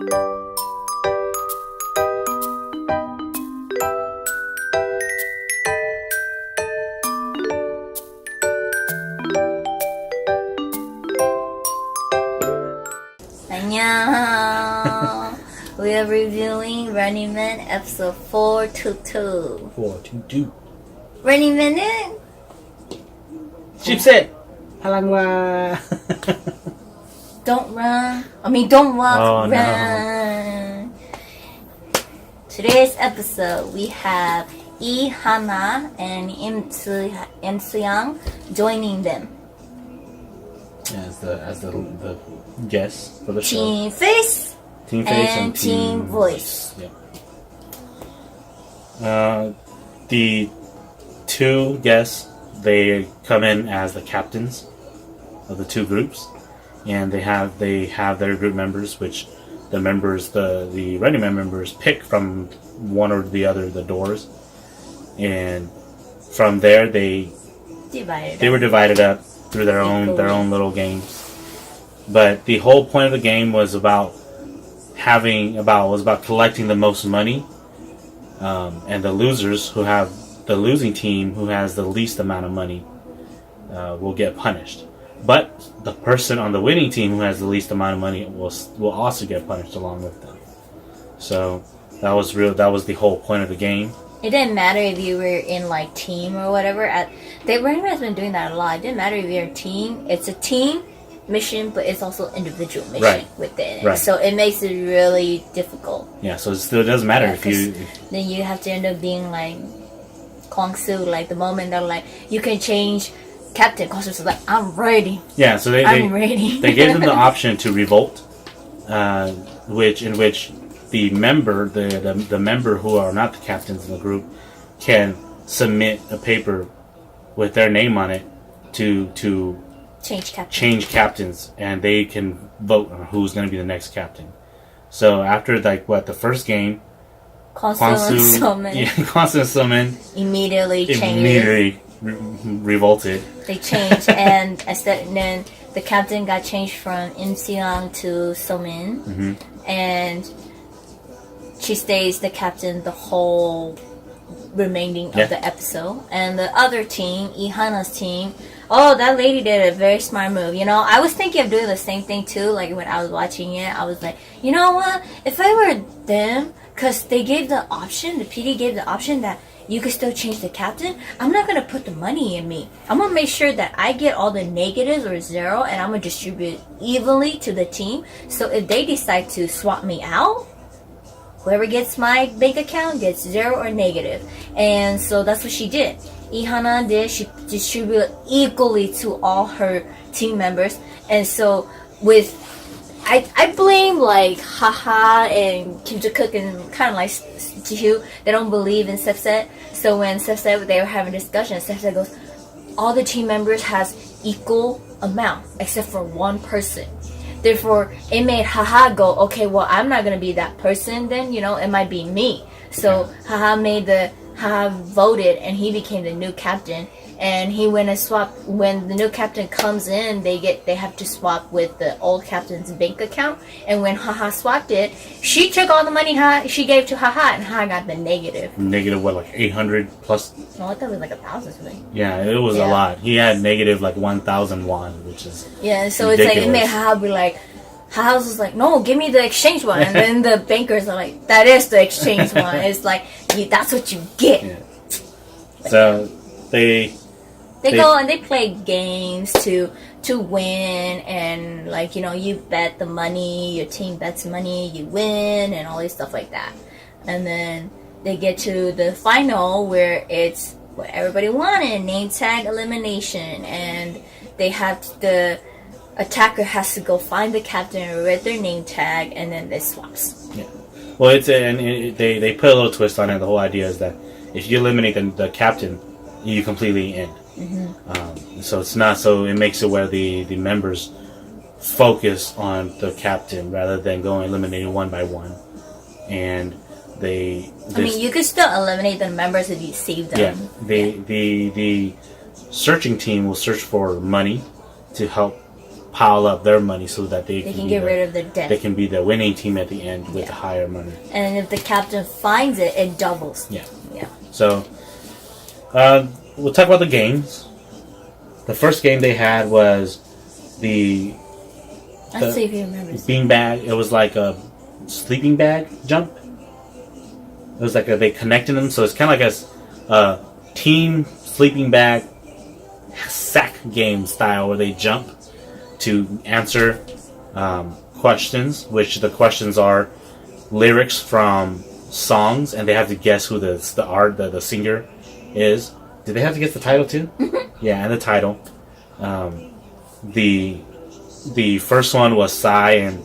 안녕. We are reviewing Running Man episode 422. 422. Running Man은 Chipset. Halangwa. don't run. Don't walk, Oh, run. Today's episode we have Hana and Im Soo-young joining them. As the guests for the show. Team Face and Team Voice. Yeah. The two guests, they come in as the captains of the two groups, and they have their group members, which the Running Man members pick from one or the other the doors, and from there they were divided up through their own little games. But the whole point of the game was about collecting the most money, and the losing team who has the least amount of money will get punished. But the person on the winning team who has the least amount of money will also get punished along with them. So that was the whole point of the game. It didn't matter if you were in team or whatever. Running Man's been doing that a lot. It didn't matter if you're a team. It's a team mission, but it's also individual mission within it. Right. So it makes it really difficult. Yeah, so it still doesn't matter if you... Then you have to end up being like Kwang Soo, the moment they're you can change captain. Kwang Soo's like, I'm ready. Yeah, so I'm ready. They gave them the option to revolt, in which the member who are not the captains in the group can submit a paper with their name on it to change captains, and they can vote on who's going to be the next captain. So after the first game, Kwang Soo and Summon immediately revolted. They changed, and then the captain got changed from Im Soo-young to So-min, and she stays the captain the whole remaining of the episode. And the other team, Hana's team, that lady did a very smart move. I was thinking of doing the same thing too. When I was watching it, I was like, you know what? If I were them, because they gave the option, the PD gave the option that you could still change the captain. I'm not gonna put the money in me. I'm gonna make sure that I get all the negatives or zero, and I'm gonna distribute it evenly to the team. So if they decide to swap me out, whoever gets my bank account gets zero or negative. And so that's what she did. Hana did. She distributed equally to all her team members. And so I blame Haha and Kim Ji-kook and kind of Ji-hyo. They don't believe in Sepset. So when Sepset, they were having a discussion, Sepset goes, all the team members has equal amount except for one person. Therefore, it made Haha go, okay, well, I'm not going to be that person then, it might be me. So Haha voted, and he became the new captain. And he went and swapped. When the new captain comes in, they have to swap with the old captain's bank account. And when Haha swapped it, she took all the money she gave to Haha, and Haha got the negative. Negative what, 800 plus? No, I thought it was 1,000 something. Yeah, it was a lot. He had negative 1,000 won, which is so ridiculous. It's it made Haha be Haha was like, no, give me the exchange one. And then the bankers are like, that is the exchange one. It's that's what you get. Yeah. So they go and they play games to win, and you bet the money, your team bets money, you win, and all this stuff like that. And then they get to the final where it's what everybody wanted, name tag elimination, and they have the attacker has to go find the captain and read their name tag, and then they swaps. Yeah. Well, they put a little twist on it. The whole idea is that if you eliminate the captain, you completely end. So it's not. So it makes it where the members focus on the captain rather than going eliminating one by one, and you could still eliminate the members if you save them. Yeah. The searching team will search for money to help pile up their money so that they can get rid of the debt. They can be the winning team at the end with the higher money. And if the captain finds it, it doubles. Yeah. Yeah. So, we'll talk about the games. The first game they had was Let's see if you remember. Beanbag. It was like a sleeping bag jump. It was like they connected them, so it's kind of like a team sleeping bag sack game style where they jump to answer questions, which the questions are lyrics from songs, and they have to guess who the singer is. Did they have to guess the title too? Yeah, and the title. The first one was Psy, and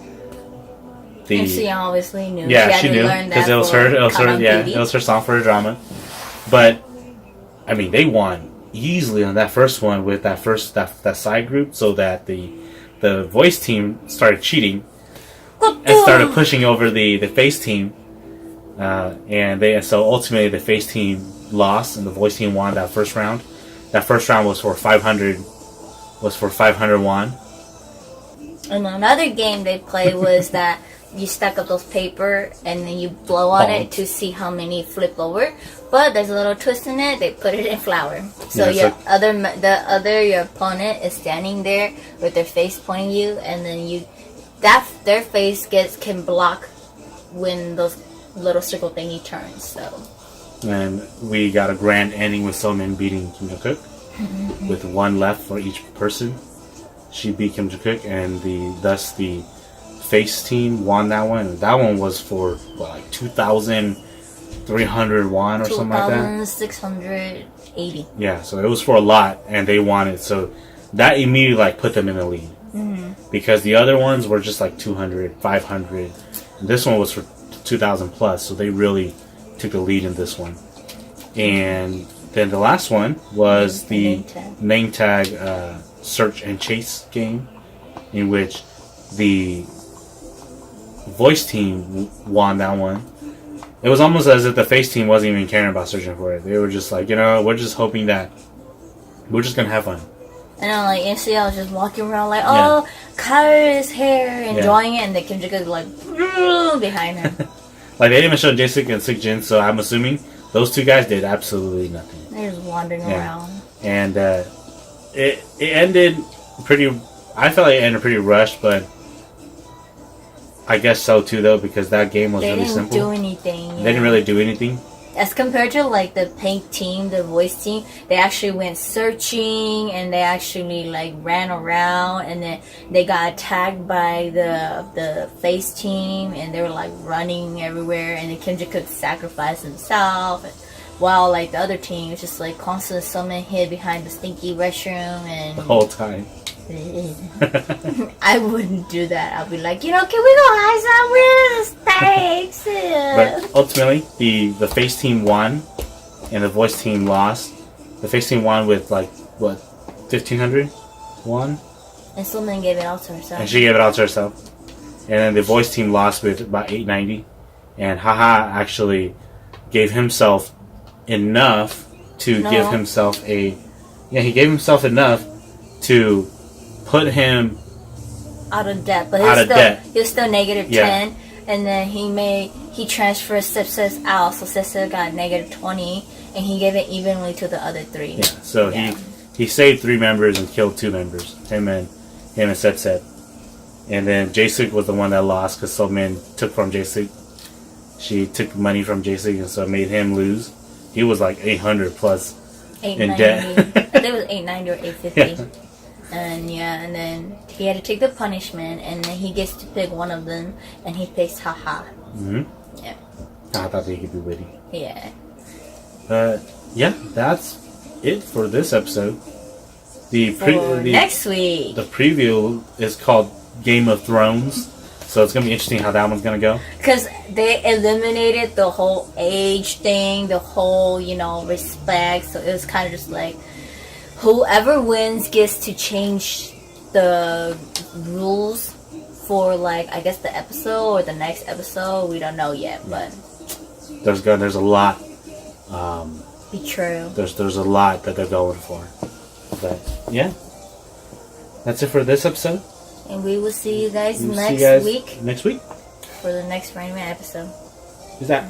MC obviously knew. Yeah, she knew because it was her. It was her song for her drama. But I mean, they won easily on that first one with that side group, so that the voice team started cheating and started pushing over the face team, so ultimately the face team lost and the voice team won that first round. That first round was for 500 won. And another game they played was that you stack up those paper and then you blow on it to see how many flip over. But there's a little twist in it. They put it in flour. So your opponent is standing there with their face pointing you, and then their face can block when those little circle thingy turns. So. And we got a grand ending with Somin beating Kim Jong-kook with one left for each person. She beat Kim Jong-kook, and thus the face team won that one. That one was for like 2,300 won or something like that. 2,680. Yeah, so it was for a lot, and they won it. So that immediately put them in the lead, because the other ones were just like 200, 500. And this one was for 2,000 plus, so they really took the lead in this one. And then the last one was the name tag search and chase game, in which the voice team won that one. It was almost as if the face team wasn't even caring about searching for it. They were just like, we're just hoping that we're just gonna have fun. And then NCL was just walking around like, oh, Kyra is here, enjoying it, and the Kim Jong-kook like behind her. Like, they didn't even show Jae-suk and Sik-jin, so I'm assuming those two guys did absolutely nothing. They're just wandering around. And it ended pretty. I felt like it ended pretty rushed, but I guess so too, though, because that game was really simple. They didn't do anything. They didn't really do anything. As compared to the pink team, the voice team, they actually went searching, and they actually ran around, and then they got attacked by the face team, and they were running everywhere, and then Kim Jong-kook sacrificed himself, while the other team was just constantly someone hid behind the stinky restroom and the whole time. I wouldn't do that. I'll be like, can we go hide somewhere? The steaks. But ultimately, the face team won, and the voice team lost. The face team won with 1,500 won. And someone gave it out to herself. And she gave it out to herself. And then the voice team lost with about 890. And Haha actually gave himself enough to give himself he gave himself enough to put him out of debt, but he was still negative 10, and then he transferred Sipsis out, so Sipsis got negative 20, and he gave it evenly to the other 3. Yeah, so he saved 3 members and killed 2 members, him and Sipsis. And then Jae-suk was the one that lost because Somin took from Jae-suk. She took money from Jae-suk, and so it made him lose. He was 800 plus in debt. I think it was 890 or 850. And then he had to take the punishment, and then he gets to pick one of them, and he picks Haha. Yeah. I thought he could be witty. Yeah. That's it for this episode. Next week. The preview is called Game of Thrones, so it's gonna be interesting how that one's gonna go. Because they eliminated the whole age thing, the whole respect. So it was kind of just whoever wins gets to change the rules for I guess the episode or the next episode. We don't know yet, but there's a lot. Be true. There's a lot that they're going for, but that's it for this episode. And we will see you guys We'll see next you guys week next week. for the next Rain Man episode. Who's that?